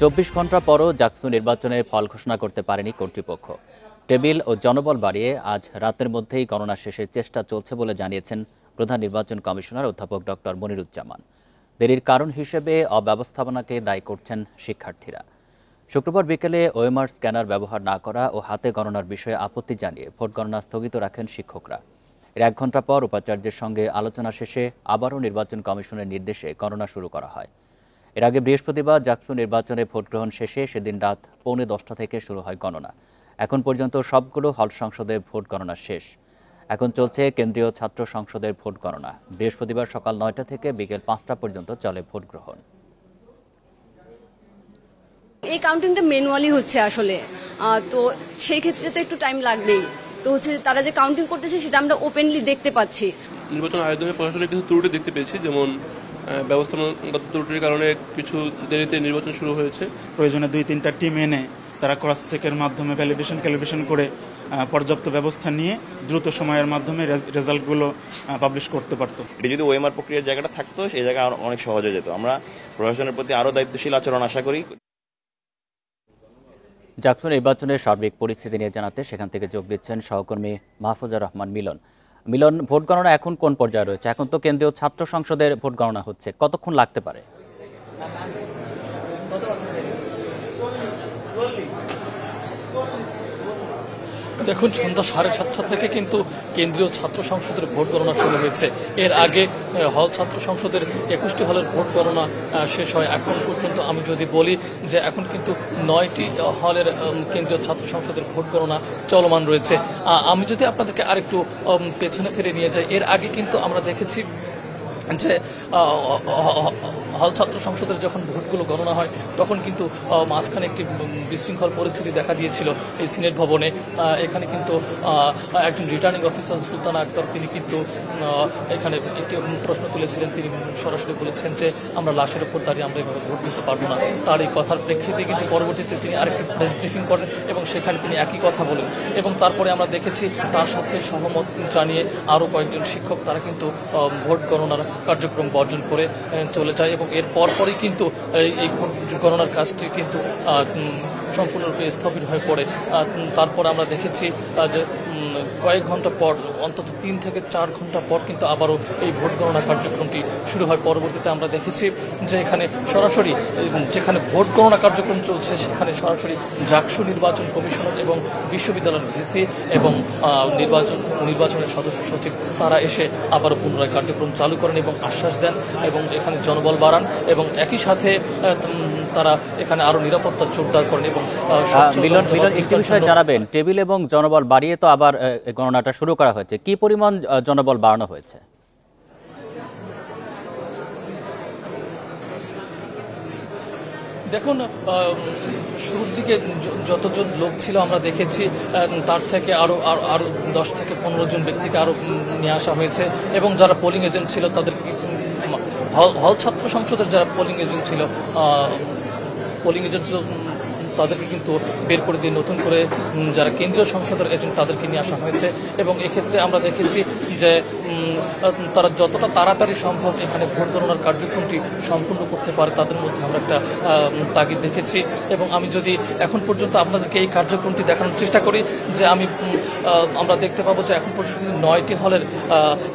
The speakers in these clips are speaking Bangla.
24 ঘন্টা পরও জাকসু নির্বাচনের ফল ঘোষণা করতে পারেনি কর্তৃপক্ষ। টেবিল ও জনবল বাড়িয়ে আজ রাতের মধ্যেই গণনা শেষের চেষ্টা চলছে বলে জানিয়েছেন প্রধান নির্বাচন কমিশনার অধ্যাপক ডক্টর মনিরুজ্জামান। দেরির কারণ হিসেবে অব্যবস্থাপনাকে দায়ী করছেন শিক্ষার্থীরা। শুক্রবার বিকেলে ওএমআর স্ক্যানার ব্যবহার না করা ও হাতে গণনার বিষয়ে আপত্তি জানিয়ে ভোট গণনা স্থগিত রাখেন শিক্ষকরা। এর 1 ঘণ্টা পর উপাচার্যের সঙ্গে আলোচনা শেষে আবারও নির্বাচন কমিশনের নির্দেশে গণনা শুরু করা হয়। এর আগে বৃহস্পতিবার জাকসু নির্বাচনে ভোট গ্রহণ শেষে সেদিন রাত 10:45 থেকে শুরু হয় গণনা। এখন পর্যন্ত সবগুলো হল সংসদের ভোট গণনা শেষ। এখন চলছে কেন্দ্রীয় ছাত্র সংসদের ভোট গণনা। বৃহস্পতিবার সকাল 9টা থেকে বিকেল 5টা পর্যন্ত চলে ভোট গ্রহণ। এই কাউন্টিংটা ম্যানুয়ালি হচ্ছে আসলে, তো সেই ক্ষেত্রে তো একটু টাইম লাগবেই। তো হচ্ছে তারা যে কাউন্টিং করতেছে সেটা আমরা ওপেনলি দেখতে পাচ্ছি। নির্বাচন আয়োজনে প্রশাসনের কিছু ত্রুটি দেখতে পেয়েছি, যেমন ব্যবস্থাপনাগত ত্রুটির কারণে কিছু দেরিতে নির্বাচন শুরু হয়েছে। প্রয়োজনে 2-3টা টিম এনে তারা ক্রস চেকের মাধ্যমে ক্যালিব্রেশন করে পর্যাপ্ত ব্যবস্থা নিয়ে দ্রুত সময়ের মাধ্যমে রেজাল্টগুলো পাবলিশ করতে পারত। এটি যদি ওএমআর প্রক্রিয়ার জায়গাটা থাকতো সেই জায়গায় অনেক সহজ হয়ে যেত। আমরা প্রশাসনের প্রতি আরও দায়িত্বশীল আচরণ আশা করি। জাকসু নির্বাচনের সার্বিক পরিস্থিতি নিয়ে জানাতে সেখান থেকে যোগ দিচ্ছেন সহকর্মী মাহফুজুর রহমান মিলন। মিলন, ভোট গণনা এখন কোন পর্যায়ে রয়েছে? এখন তো কেন্দ্রীয় ছাত্র সংসদের ভোট গণনা হচ্ছে, কতক্ষণ লাগতে পারে? দেখুন, সন্ধ্যা 7:30 থেকে কিন্তু কেন্দ্রীয় ছাত্র সংসদের ভোট গণনা শুরু হয়েছে। এর আগে হল ছাত্র সংসদের 21টি হলের ভোট গণনা শেষ হয়। এখন পর্যন্ত আমি যদি বলি যে এখন কিন্তু 9টি হলের কেন্দ্রীয় ছাত্র সংসদের ভোট গণনা চলমান রয়েছে। আমি যদি আপনাদেরকে আরেকটু পেছনে ফিরে নিয়ে যাই, এর আগে কিন্তু আমরা দেখেছি যে হল ছাত্র সংসদের যখন ভোটগুলো গণনা হয় তখন কিন্তু মাঝখানে একটি বিশৃঙ্খল পরিস্থিতি দেখা দিয়েছিল এই সিনেট ভবনে। এখানে কিন্তু একজন রিটার্নিং অফিসার সুলতানা আক্তার তিনি কিন্তু এখানে একটি প্রশ্ন তুলেছিলেন। তিনি সরাসরি বলেছেন যে আমরা লাশের উপর দাঁড়িয়ে আমরা এভাবে ভোট দিতে পারবো না। তার এই কথার প্রেক্ষিতে কিন্তু পরবর্তীতে তিনি আরেকটি প্রেস ব্রিফিং করেন এবং সেখানে তিনি একই কথা বলেন। এবং তারপরে আমরা দেখেছি তার সাথে সহমত জানিয়ে আরও কয়েকজন শিক্ষক তারা কিন্তু ভোট গণনার কার্যক্রম বর্জন করে চলে যায় এবং এর পরপরই কিন্তু এই ভোট গণনার কাজটি কিন্তু সম্পূর্ণরূপে স্থবির হয়ে পড়ে। তারপর আমরা দেখেছি যে কয়েক ঘন্টা পর, অন্তত 3 থেকে 4 ঘন্টা পর কিন্তু আবারও এই ভোট গণনা কার্যক্রমটি শুরু হয়। পরবর্তীতে আমরা দেখেছি যে এখানে সরাসরি যেখানে ভোট গণনা কার্যক্রম চলছে সেখানে সরাসরি জাকসু নির্বাচন কমিশনার এবং বিশ্ববিদ্যালয়ের ভিসি এবং নির্বাচনের সদস্য সচিব তারা এসে আবারও পুনরায় কার্যক্রম চালু করেন এবং আশ্বাস দেন এবং এখানে জনবল বাড়ান এবং একই সাথে তারা এখানে আরো নিরাপত্তা জোরদার করেন। এবং মিলন, একটি বিষয় জানাবেন, টেবিল এবং জনবল বাড়িয়ে তো আবার গণনাটা শুরু করা হয়েছে, কি পরিমাণ জনবল বাড়ানো হয়েছে? দেখুন, শুরুর দিকে যতজন লোক ছিল আমরা দেখেছি তার থেকে আরো 10 থেকে 15 জন ব্যক্তিকে আরো নিয়ে আসা হয়েছে এবং যারা পোলিং এজেন্ট ছিল তাদেরকে হল ছাত্র সংসদের যারা পোলিং এজেন্ট ছিল তাদেরকে কিন্তু বের করে দিয়ে নতুন করে যারা কেন্দ্রীয় সংসদের এজেন্ট তাদেরকে নিয়ে আসা হয়েছে এবং এক্ষেত্রে আমরা দেখেছি যে তারা যতটা তাড়াতাড়ি সম্ভব এখানে ভোট গণনার কার্যক্রমটি সম্পূর্ণ করতে পারে তাদের মধ্যে আমরা একটা তাগিদ দেখেছি। এবং আমি যদি এখন পর্যন্ত আপনাদেরকে এই কার্যক্রমটি দেখানোর চেষ্টা করি যে আমরা দেখতে পাবো যে এখন পর্যন্ত কিন্তু 9টি হলের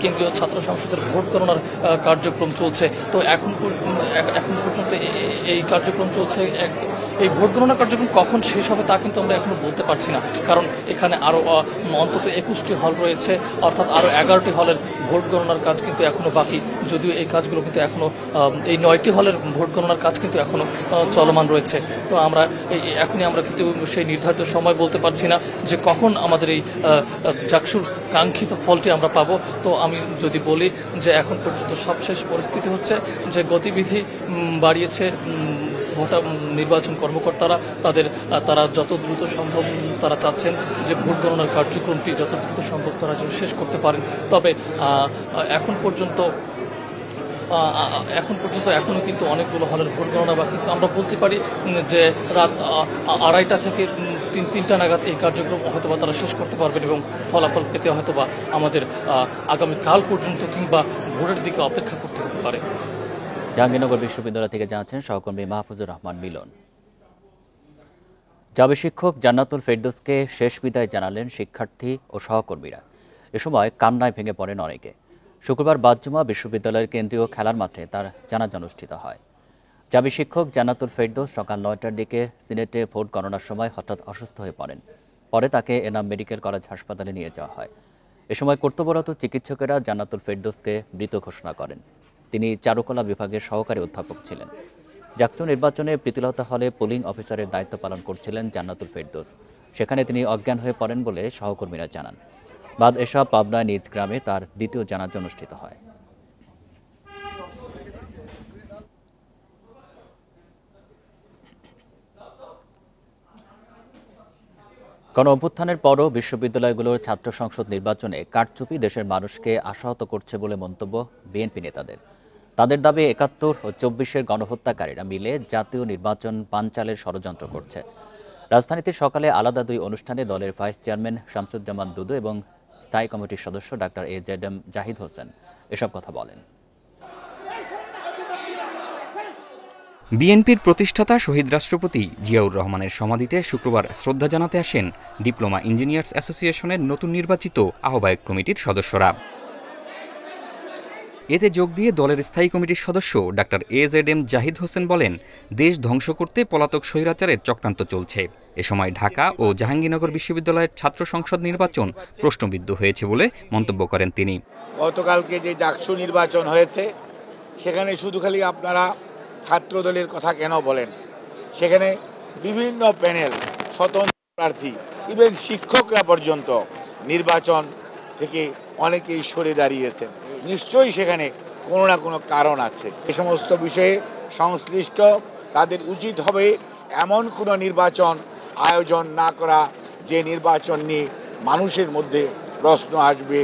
কেন্দ্রীয় ছাত্র সংসদের ভোট গণনার কার্যক্রম চলছে। তো এখন পর্যন্ত এই কার্যক্রম চলছে। এই ভোট গণনা কার্যক্রম কখন শেষ হবে তা কিন্তু আমরা এখনো বলতে পারছি না, কারণ এখানে আরো অন্তত 21টি হল রয়েছে, অর্থাৎ আরো 11টি হলের ভোট গণনার কাজ কিন্তু এখনো বাকি। যদিও এই কাজগুলো কিন্তু এখনো এই 9টি হলের ভোট গণনার কাজ কিন্তু এখনো চলমান রয়েছে। তো এখনই আমরা কিন্তু সেই নির্ধারিত সময় বলতে পারছি না যে কখন আমাদের এই জাকসুর কাঙ্ক্ষিত ফলটি আমরা পাবো। তো আমি যদি বলি যে এখন পর্যন্ত সবশেষ পরিস্থিতি হচ্ছে যে গতিবিধি বাড়িয়েছে নির্বাচন কর্মকর্তারা, তারা যত দ্রুত সম্ভব তারা চাচ্ছেন যে ভোট গণনার কার্যক্রমটি যত দ্রুত সম্ভব তারা শেষ করতে পারেন। তবে এখন পর্যন্ত এখনো কিন্তু অনেকগুলো হলের ভোট গণনা বাকি। আমরা বলতে পারি যে রাত 2:30 থেকে 3টা নাগাদ এই কার্যক্রম হয়তোবা তারা শেষ করতে পারবেন এবং ফলাফল পেতে হয়তোবা আমাদের আগামীকাল পর্যন্ত কিংবা ভোরের দিকে অপেক্ষা করতে হতে পারে। জাহাঙ্গীরনগর বিশ্ববিদ্যালয় থেকে জানাচ্ছেন সহকর্মী মাহফুজুর রহমান মিলন। জাবে শিক্ষক জান্নাতুল ফেরদৌসকে শেষ বিদায় জানালেন শিক্ষার্থী ও সহকর্মীরা। এ সময় কান্নায় ভেঙে পড়েন অনেকে। শুক্রবার বাদ-জুমা বিশ্ববিদ্যালয়ের কেন্দ্রীয় খেলার মাঠে তার জানাজা অনুষ্ঠিত হয়। জাবে শিক্ষক জান্নাতুল ফেরদৌস সকাল ৯টার দিকে সিনেটে ভোট গণনার সময় হঠাৎ অসুস্থ হয়ে পড়েন। পরে তাকে এনাম মেডিকেল কলেজ হাসপাতালে নিয়ে যাওয়া হয়। এ সময় কর্তব্যরত চিকিৎসকেরা জান্নাতুল ফেরদৌসকে মৃত ঘোষণা করেন। তিনি চারুকলা বিভাগের সহকারী অধ্যাপক ছিলেন। জাকসু নির্বাচনে প্রীতিলতা হলে পোলিং অফিসারের দায়িত্ব পালন করছিলেন জান্নাতুল ফেরদৌস। সেখানে তিনি অজ্ঞান হয়ে পড়েন বলে সহকর্মীরা জানান। বাদ এশা পাবনায় নিজ গ্রামে তার দ্বিতীয় জানাজা অনুষ্ঠিত হয়। গণ অভ্যুত্থানের পরও বিশ্ববিদ্যালয়গুলোর ছাত্র সংসদ নির্বাচনে কারচুপি দেশের মানুষকে আশাহত করছে বলে মন্তব্য বিএনপি নেতাদের। তাদের দাবি ৭১ ও ২৪-এর গণহত্যাকারীরা মিলে জাতীয় নির্বাচন বানচালের ষড়যন্ত্র করছে। রাজধানীতে সকালে আলাদা দুই অনুষ্ঠানে দলের ভাইস চেয়ারম্যান শামসুজ্জামান দুদু এবং স্থায়ী কমিটির সদস্য ডাক্তার এজেডএম জাহিদ হোসেন এসব কথা বলেন। বিএনপির প্রতিষ্ঠাতা শহীদ রাষ্ট্রপতি জিয়াউর রহমানের সমাধিতে শুক্রবার শ্রদ্ধা জানাতে আসেন ডিপ্লোমা ইঞ্জিনিয়ার্স অ্যাসোসিয়েশনের নতুন নির্বাচিত আহ্বায়ক কমিটির সদস্যরা। এতে যোগ দিয়ে দলের স্থায়ী কমিটির সদস্য ডাক্তার এজেডএম জাহিদ হোসেন বলেন, দেশ ধ্বংস করতে পলাতক স্বৈরাচারের চক্রান্ত চলছে। এ সময় ঢাকা ও জাহাঙ্গীরনগর বিশ্ববিদ্যালয়ের ছাত্র সংসদ নির্বাচন প্রশ্নবিদ্ধ হয়েছে বলে মন্তব্য করেন তিনি। গতকালকে যে জাকসু নির্বাচন হয়েছে সেখানে শুধু খালি আপনারা ছাত্র দলের কথা কেন বলেন? সেখানে বিভিন্ন প্যানেল, স্বতন্ত্র প্রার্থী, ইভেন শিক্ষকরা পর্যন্ত নির্বাচন থেকে অনেকেই সরে দাঁড়িয়েছেন। নিশ্চয়ই সেখানে কোনো না কোনো কারণ আছে। এ সমস্ত বিষয়ে সংশ্লিষ্ট তাদের উচিত হবে এমন কোনো নির্বাচন আয়োজন না করা যে নির্বাচন নিয়ে মানুষের মধ্যে প্রশ্ন আসবে।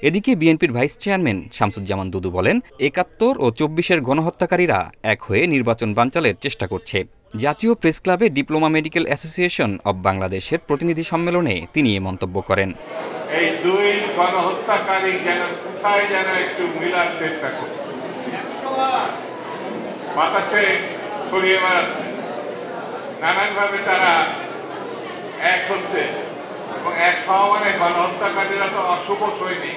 এদিকে বিএনপির ভাইস চেয়ারম্যান শামসুজ্জামান দুদু বলেন, ৭১ ও ২৪-এর গণহত্যাকারীরা এক হয়ে নির্বাচন বানচালের চেষ্টা করছে। জাতীয় প্রেস ক্লাবে ডিপ্লোমা মেডিকেল অ্যাসোসিয়েশন অব বাংলাদেশের প্রতিনিধি সম্মেলনে তিনি এ মন্তব্য করেন। এই দুই গণহত্যাকারী যেন কোথায় যেন একটু মিলার চেষ্টা করছে, বাতাসে ছড়িয়ে বেড়াচ্ছে, নানানভাবে তারা এক হচ্ছে এবং এক হওয়া মানে গণহত্যাকারীরা তো অশুভ সৈনিক।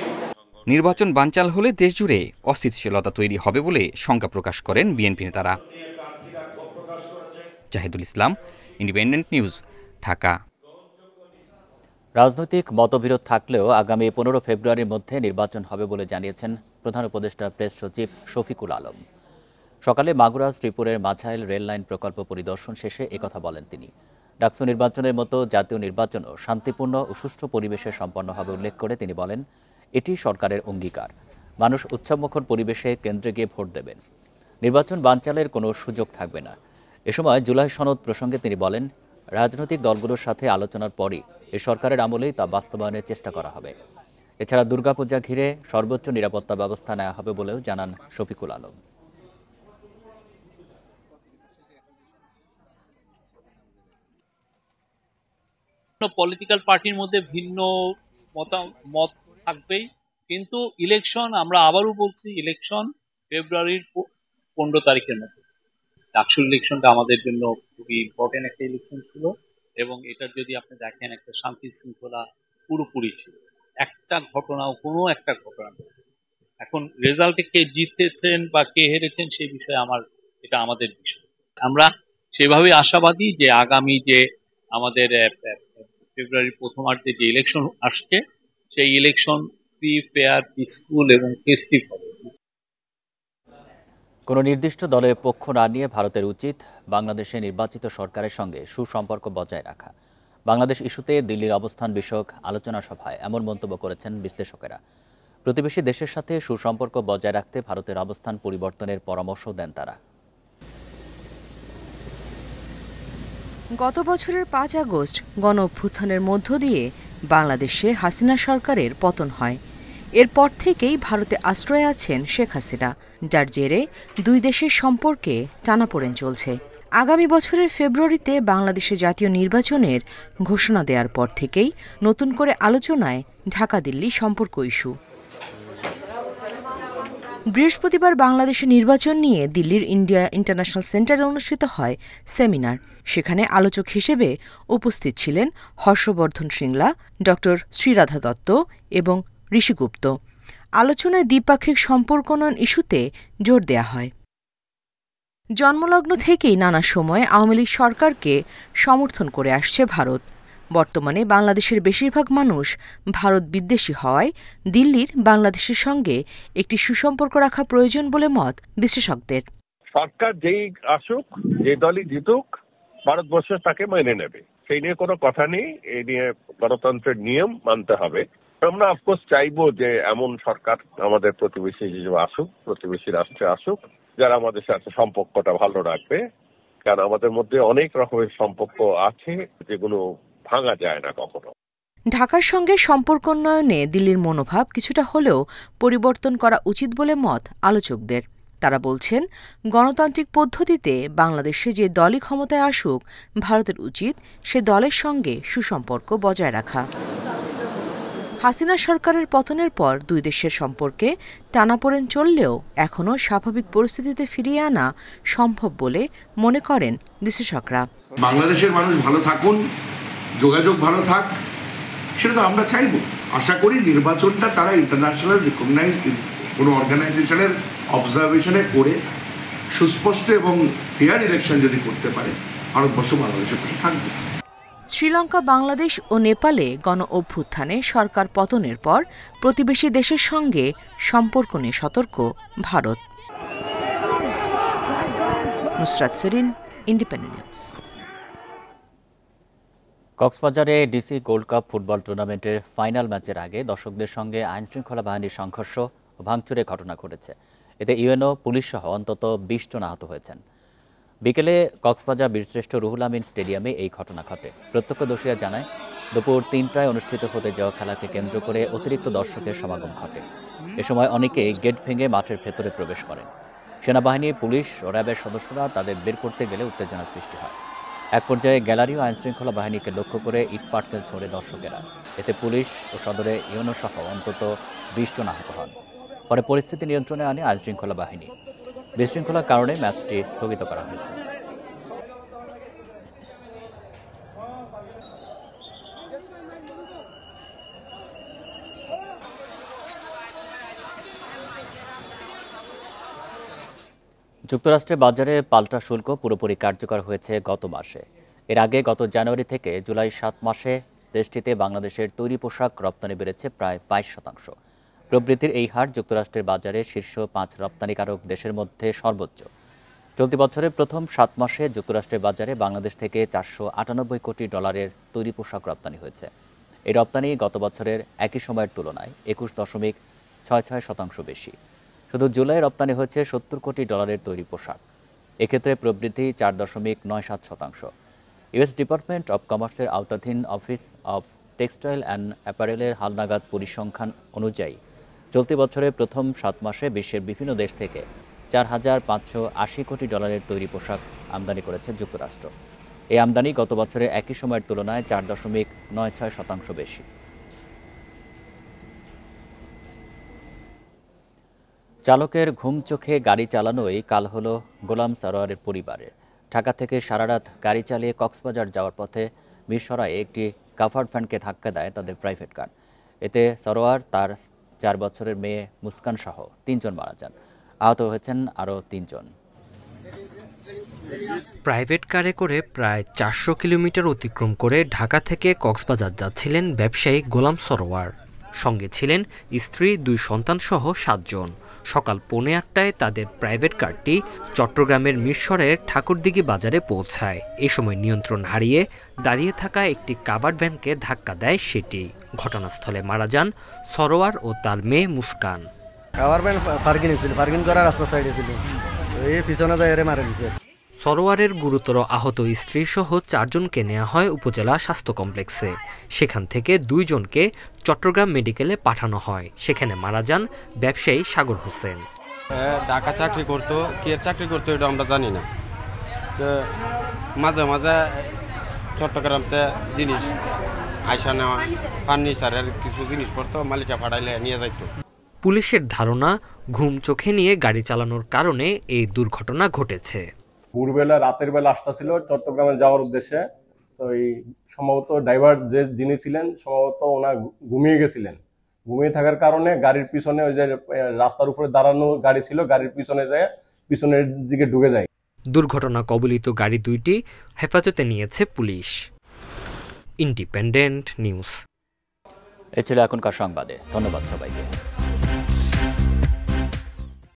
নির্বাচন বানচাল হলে দেশজুড়ে অস্থিতিশীলতা তৈরি হবে বলে শঙ্কা প্রকাশ করেন বিএনপি নেতারা। জাহিদুল ইসলাম, ইন্ডিপেন্ডেন্ট নিউজ, ঢাকা। রাজনৈতিক মতবিরোধ থাকলেও আগামী ১৫ ফেব্রুয়ারির মধ্যে নির্বাচন হবে বলে জানিয়েছেন প্রধান উপদেষ্টা প্রেস সচিব শফিকুল আলম। সকালে মাগুরা শ্রীপুরের মাঝাইল রেল লাইন প্রকল্প পরিদর্শন শেষে একথা বলেন তিনি। ডাকসু নির্বাচনের মতো জাতীয় নির্বাচনও শান্তিপূর্ণ ও সুষ্ঠু পরিবেশে সম্পন্ন হবে উল্লেখ করে তিনি বলেন, এটি সরকারের অঙ্গীকার। মানুষ উৎসবমুখর পরিবেশে কেন্দ্রে গিয়ে ভোট দেবেন। নির্বাচন বানচালের কোনো সুযোগ থাকবে না। এ সময় জুলাই সনদ প্রসঙ্গে তিনি বলেন, রাজনৈতিক দলগুলোর সাথে আলোচনার পরই এই সরকারের আমলেই তা বাস্তবায়নের চেষ্টা করা হবে। এছাড়া দুর্গাপূজা ঘিরে সর্বোচ্চ নিরাপত্তা ব্যবস্থা নেওয়া হবে বলেও জানান শফিকুল আলম। পলিটিক্যাল পার্টির মধ্যে ভিন্ন মত থাকবেই, কিন্তু ইলেকশন, আমরা আবারও বলছি, ইলেকশন ফেব্রুয়ারির 15 তারিখের মধ্যে। ডাকসু ইলেকশনটা আমাদের জন্য খুবই ইম্পর্টেন্ট একটা ইলেকশন ছিল এবং এটার যদি আপনি দেখেন একটা শান্তি শৃঙ্খলা পুরোপুরি ছিল। একটা ঘটনাও, কোনো একটা ঘটনা, এখন রেজাল্টে কে জিতেছেন বা কে হেরেছেন সেই বিষয়ে এটা আমাদের বিষয়। আমরা সেভাবে আশাবাদী যে আগামী যে আমাদের ফেব্রুয়ারির প্রথমার্ধে যে ইলেকশন আসছে সেই ইলেকশন ফ্রি, ফেয়ার, পিসফুল এবং ফেস্টিভ হবে। কোনো নির্দিষ্ট দলের পক্ষ না নিয়ে ভারতের উচিত বাংলাদেশে নির্বাচিত সরকারের সঙ্গে সুসম্পর্ক বজায় রাখা। বাংলাদেশ ইস্যুতে দিল্লির অবস্থান বিষয়ক আলোচনা সভায় এমন মন্তব্য করেছেন বিশ্লেষকেরা। প্রতিবেশী দেশের সাথে সুসম্পর্ক বজায় রাখতে ভারতের অবস্থান পরিবর্তনের পরামর্শ দেন তারা। গত বছরের ৫ আগস্ট গণ অভ্যুত্থানের মধ্য দিয়ে বাংলাদেশে হাসিনা সরকারের পতন হয়। এরপর থেকেই ভারতে আশ্রয় আছেন শেখ হাসিনা, যার জেরে দুই দেশের সম্পর্কে টানাপোড়েন চলছে। আগামী বছরের ফেব্রুয়ারিতে বাংলাদেশে জাতীয় নির্বাচনের ঘোষণা দেওয়ার পর থেকেই নতুন করে আলোচনায় ঢাকা দিল্লি সম্পর্ক ইস্যু। বৃহস্পতিবার বাংলাদেশে নির্বাচন নিয়ে দিল্লির ইন্ডিয়া ইন্টারন্যাশনাল সেন্টারে অনুষ্ঠিত হয় সেমিনার। সেখানে আলোচক হিসেবে উপস্থিত ছিলেন হর্ষবর্ধন শ্রিংলা, ড শ্রীরাধা দত্ত এবং ঋষি গুপ্ত। আলোচনায় দ্বিপাক্ষিক সম্পর্কোন্নয়ন ইস্যুতে জোর দেয়া হয়। জন্মলগ্ন থেকেই নানা সময়ে আওয়ামী লীগ সরকারকে সমর্থন করে আসছে ভারত। বর্তমানে বাংলাদেশের বেশিরভাগ মানুষ ভারত বিদ্বেষী হওয়ায় দিল্লির বাংলাদেশের সঙ্গে একটি সুসম্পর্ক রাখা প্রয়োজন বলে মত বিশ্লেষকদের। সরকার যেই আসুক, যে দলই জিতুক, ভারতবর্ষ তাকে মেনে নেবে, সেই নিয়ে কোনো কথা নেই। এই নিয়ে গণতন্ত্রের নিয়ম মানতে হবে। আমরা অফকোর্স চাইবো যে এমন সরকার আমাদের প্রতিবেশী হিসেবে আসুক, প্রতিবেশী রাষ্ট্রে আসুক, যারা আমাদের সাথে সম্পর্কটা ভালো রাখবে। কারণ আমাদের মধ্যে অনেক রকমের সম্পর্ক আছে যেগুলো ভাঙা যায় না কখনো। ঢাকার সঙ্গে সম্পর্ক উন্নয়নে দিল্লির মনোভাব কিছুটা হলেও পরিবর্তন করা উচিত বলে মত আলোচকদের। তারা বলছেন, গণতান্ত্রিক পদ্ধতিতে বাংলাদেশে যে দলই ক্ষমতায় আসুক, ভারতের উচিত সে দলের সঙ্গে সুসম্পর্ক বজায় রাখা। হাসিনা সরকারের পতনের পর দুই দেশের সম্পর্কে টানাপোড়েন চললেও এখনও স্বাভাবিক পরিস্থিতিতে ফিরিয়ে আনা সম্ভব বলে মনে করেন বিশ্লেষকরা। বাংলাদেশের মানুষ ভালো থাকুন, যোগাযোগ ভালো থাক, সেটা তো আমরা চাইব। আশা করি নির্বাচনটা তারা ইন্টারন্যাশনাল রিকগনাইজড কোনো অর্গানাইজেশনের অবজারভেশনে করে সুস্পষ্ট এবং ফেয়ার ইলেকশন যদি করতে পারে, ভারতবর্ষ বাংলাদেশের পাশে থাকবে। শ্রীলঙ্কা, বাংলাদেশ ও নেপালে গণ অভ্যুত্থানে সরকার পতনের পর প্রতিবেশী দেশের সঙ্গে সম্পর্ক নিয়ে সতর্ক ভারত। Nusrat Serin, independent news. কক্সবাজারে ডিসি গোল্ড কাপ ফুটবল টুর্নামেন্টের ফাইনাল ম্যাচের আগে দর্শকদের সঙ্গে আইনশৃঙ্খলা বাহিনীর সংঘর্ষ ও ভাঙচুরের ঘটনা ঘটেছে। এতে ইউএনও, পুলিশ সহ অন্তত 20 জন আহত হয়েছেন। বিকেলে কক্সবাজার বীরশ্রেষ্ঠ রুহুল আমিন স্টেডিয়ামে এই ঘটনা ঘটে। প্রত্যক্ষদর্শীরা জানায়, দুপুর 3টায় অনুষ্ঠিত হতে যাওয়া খেলাকে কেন্দ্র করে অতিরিক্ত দর্শকের সমাগম ঘটে। এ সময় অনেকেই গেট ভেঙে মাঠের ভেতরে প্রবেশ করেন। সেনাবাহিনী, পুলিশ ও র্যাবের সদস্যরা তাদের বের করতে গেলে উত্তেজনার সৃষ্টি হয়। এক পর্যায়ে গ্যালারি ও আইনশৃঙ্খলা বাহিনীকে লক্ষ্য করে ইট পাটকেল ছোড়ে দর্শকেরা। এতে পুলিশ ও সদরে ইউএনও সহ অন্তত 20 জন আহত হন। পরে পরিস্থিতি নিয়ন্ত্রণে আনে আইনশৃঙ্খলা বাহিনী। বিশৃঙ্খলার কারণে ম্যাচটি স্থগিত করা হয়েছে। যুক্তরাষ্ট্রের বাজারে পাল্টা শুল্ক পুরোপুরি কার্যকর হয়েছে গত মাসে। এর আগে গত জানুয়ারি থেকে জুলাই 7 মাসে দেশটিতে বাংলাদেশের তৈরি পোশাক রপ্তানি বেড়েছে প্রায় 22%। প্রবৃদ্ধির এই হার যুক্তরাষ্ট্রের বাজারে শীর্ষ 5 রপ্তানিকারক দেশের মধ্যে সর্বোচ্চ। চলতি বছরের প্রথম 7 মাসে যুক্তরাষ্ট্রের বাজারে বাংলাদেশ থেকে $498 কোটি তৈরি পোশাক রপ্তানি হয়েছে। এই রপ্তানি গত বছরের একই সময়ের তুলনায় 21.66% বেশি। শুধু জুলাই রপ্তানি হয়েছে $70 কোটি তৈরি পোশাক। এক্ষেত্রে প্রবৃদ্ধি 4.97%। ইউএস ডিপার্টমেন্ট অব কমার্সের আওতাধীন অফিস অব টেক্সটাইল অ্যান্ড অ্যাপারেলের হালনাগাদ পরিসংখ্যান অনুযায়ী চলতি বছরের প্রথম 7 মাসে বিশ্বের বিভিন্ন দেশ থেকে $4,580 কোটি তৈরি পোশাক আমদানি করেছে যুক্তরাষ্ট্র। এই আমদানি গত বছরের একই সময়ের তুলনায় 4.96% বেশি। চালকের ঘুম চোখে গাড়ি চালানোই কাল হলো গোলাম সরোয়ারের পরিবারের। ঢাকা থেকে সারা রাত গাড়ি চালিয়ে কক্সবাজার যাওয়ার পথে মিরসরাইয়ে একটি কাভার্ড ভ্যানকে ধাক্কা দেয় তাদের প্রাইভেট কার। এতে সরোয়ার, তার 4 বছরের মেয়ে মুস্কান সহ 3 জন মারা যান। আহত হয়েছেন আরও 3 জন। প্রাইভেট কারে করে প্রায় 400 কিলোমিটার অতিক্রম করে ঢাকা থেকে কক্সবাজার যাচ্ছিলেন ব্যবসায়ী গোলাম সরোয়ার। সঙ্গে ছিলেন স্ত্রী, 2 সন্তান সহ 7 জন। সকাল 8:45টায় তাদের প্রাইভেট কারটি চট্টগ্রামের মিরসরাইয়ের ঠাকুরদিঘি বাজারে পৌঁছায়। এ সময় নিয়ন্ত্রণ হারিয়ে দাঁড়িয়ে থাকা একটি কাভার্ড ভ্যানকে ধাক্কা দেয় সেটি। ঘটনাস্থলে মারা যান সরোয়ার ও তার মেয়ে মুস্কান। কাভার্ড ভ্যান পার্কিং করার রাস্তা সাইডে ছিল, এই পিছনে যায় মারা দিছে। সরোয়ারের গুরুতর আহত স্ত্রী সহ 4 জনকে নেওয়া হয় উপজেলা স্বাস্থ্য কমপ্লেক্সে। সেখান থেকে 2 জনকে চট্টগ্রাম মেডিকেলে পাঠানো হয়। সেখানে মারা যান ব্যবসায়ী সাগর হোসেন। ঢাকা চাকরি করতো, কি চাকরি করতো এটা আমরা জানি না। মাঝে মাঝে চট্টগ্রামতে জিনিস আইসা নেওয়া, ফার্নিচারের কিছু জিনিসপত্র মালিকা পাঠাইলে নিয়ে যাইতো। পুলিশের ধারণা ঘুম চোখে নিয়ে গাড়ি চালানোর কারণে এই দুর্ঘটনা ঘটেছে। ভোরবেলা রাতের বেলা আসতেছিল চট্টগ্রামে যাওয়ার উদ্দেশ্যে, তো এই সম্ভবত ড্রাইভার যিনি ছিলেন সম্ভবত ওনার ঘুমিয়ে গেছিলেন। ঘুমিয়ে থাকার কারণে গাড়ির পিছনে ওই যে রাস্তার উপরে দাঁড়ানো গাড়ি ছিল, গাড়ির পিছনে যায় পিছনের দিকে ঢুকে যায়। দুর্ঘটনা কবলিত গাড়ি দুইটি হেফাজতে নিয়েছে পুলিশ। Independent news. এ ছিল এখনকার সংবাদে। ধন্যবাদ সবাইকে।